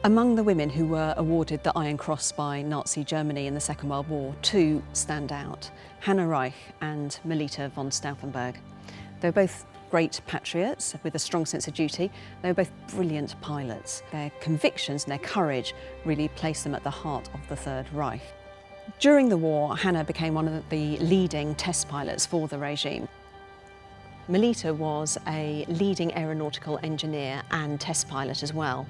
Among the women who were awarded the Iron Cross by Nazi Germany in the Second World War, two stand out: Hannah Reich and Melita von Stauffenberg. They were both great patriots with a strong sense of duty. They were both brilliant pilots. Their convictions and their courage really placed them at the heart of the Third Reich. During the war, Hannah became one of the leading test pilots for the regime. Melita was a leading aeronautical engineer and test pilot as well.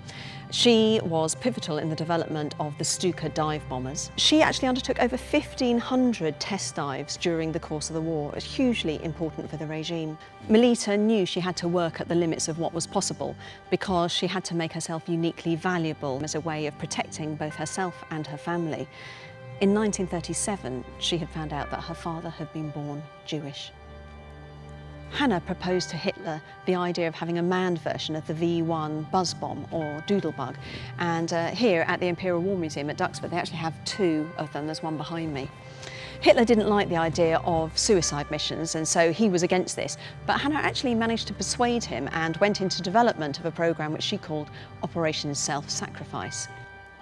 She was pivotal in the development of the Stuka dive bombers. She actually undertook over 1,500 test dives during the course of the war. It was hugely important for the regime. Melita knew she had to work at the limits of what was possible because she had to make herself uniquely valuable as a way of protecting both herself and her family. In 1937, she had found out that her father had been born Jewish. Hannah proposed to Hitler the idea of having a manned version of the V-1 buzz bomb or doodlebug, and here at the Imperial War Museum at Duxford they actually have two of them. There's one behind me. Hitler didn't like the idea of suicide missions, and so he was against this, but Hannah actually managed to persuade him and went into development of a programme which she called Operation Self-Sacrifice.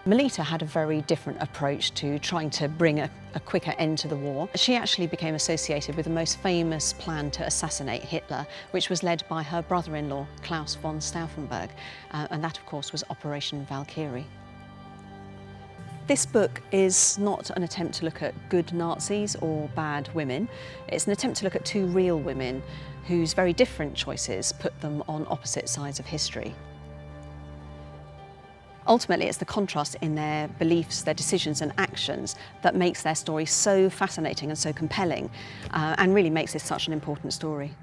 Melita had a very different approach to trying to bring a quicker end to the war. She actually became associated with the most famous plan to assassinate Hitler, which was led by her brother-in-law, Klaus von Stauffenberg, and that, of course, was Operation Valkyrie. This book is not an attempt to look at good Nazis or bad women. It's an attempt to look at two real women whose very different choices put them on opposite sides of history. Ultimately, it's the contrast in their beliefs, their decisions and actions that makes their story so fascinating and so compelling, and really makes this such an important story.